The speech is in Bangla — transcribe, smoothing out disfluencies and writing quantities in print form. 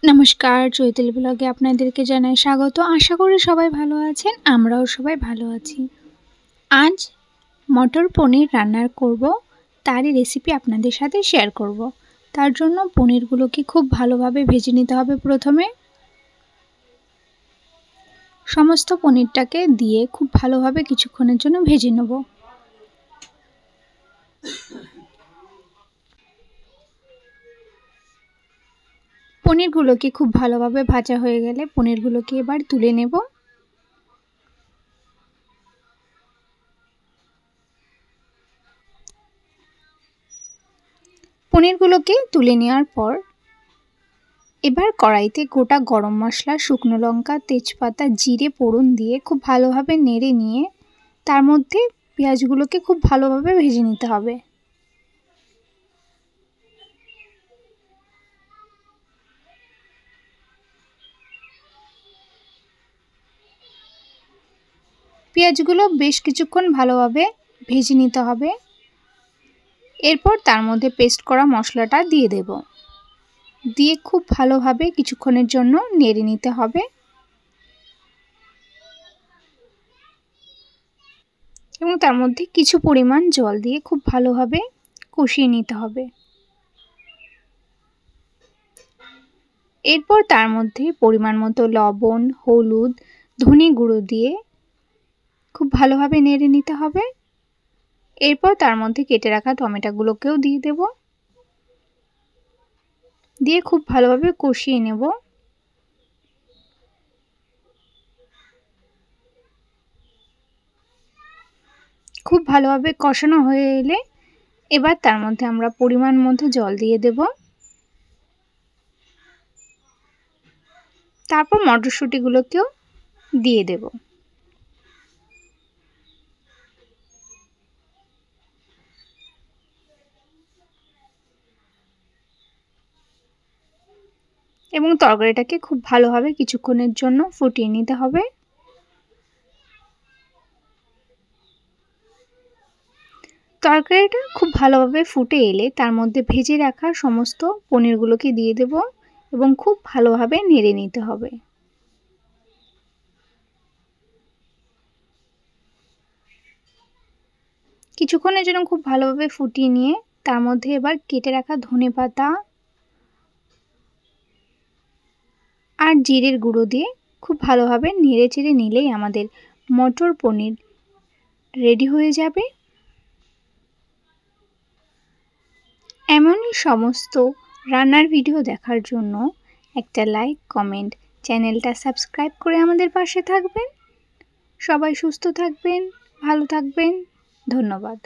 নমস্কার, চৈতালি ব্লগে আপনাদেরকে জানাই স্বাগত। আশা করি সবাই ভালো আছেন, আমরাও সবাই ভালো আছি। আজ মটর পনির রান্নার করব, তারই রেসিপি আপনাদের সাথে শেয়ার করব। তার জন্য পনিরগুলোকে খুব ভালোভাবে ভেজে নিতে হবে। প্রথমে সমস্ত পনিরটাকে দিয়ে খুব ভালোভাবে কিছুক্ষণের জন্য ভেজে নেব। পনিরগুলোকে খুব ভালোভাবে ভাজা হয়ে গেলে পনিরগুলোকে এবার তুলে নেব। পনিরগুলোকে তুলে নেওয়ার পর এবার কড়াইতে গোটা গরম মশলা, শুকনো লঙ্কা, তেজপাতা, জিরে ফোড়ন দিয়ে খুব ভালোভাবে নেড়ে নিয়ে তার মধ্যে পেঁয়াজগুলোকে খুব ভালোভাবে ভেজে নিতে হবে। পেঁয়াজগুলো বেশ কিছুক্ষণ ভালোভাবে ভেজে নিতে হবে। এরপর তার মধ্যে পেস্ট করা মশলাটা দিয়ে দেব। দিয়ে খুব ভালোভাবে কিছুক্ষণের জন্য নেড়ে নিতে হবে এবং তার মধ্যে কিছু পরিমাণ জল দিয়ে খুব ভালোভাবে কষিয়ে নিতে হবে। এরপর তার মধ্যে পরিমাণ মতো লবণ, হলুদ, ধনে গুঁড়ো দিয়ে খুব ভালোভাবে নেড়ে নিতে হবে। এরপর তার মধ্যে কেটে রাখা টমেটোগুলোকেও দিয়ে দেব। দিয়ে খুব ভালোভাবে কষিয়ে নেব। খুব ভালোভাবে কষানো হয়ে এলে এবার তার মধ্যে আমরা পরিমাণ মতো জল দিয়ে দেব। তারপর মটরশুঁটিগুলোকেও দিয়ে দেব। এবং তরকারিটাকে খুব ভালোভাবে কিছুক্ষণের জন্য ফুটিয়ে নিতে হবে। তরকারিটা খুব ভালোভাবে ফুটে এলে তার মধ্যে ভেজে রাখা সমস্ত পনিরগুলোকে দিয়ে দেব এবং খুব ভালোভাবে নেড়ে নিতে হবে। কিছুক্ষণের জন্য খুব ভালোভাবে ফুটিয়ে নিয়ে তার মধ্যে এবার কেটে রাখা ধনেপাতা আর জিরের গুঁড়ো দিয়ে খুব ভালোভাবে নেড়ে চেড়ে নিলেই আমাদের মটর পনির রেডি হয়ে যাবে। এমনই সমস্ত রান্নার ভিডিও দেখার জন্য একটা লাইক, কমেন্ট, চ্যানেলটা সাবস্ক্রাইব করে আমাদের পাশে থাকবেন। সবাই সুস্থ থাকবেন, ভালো থাকবেন। ধন্যবাদ।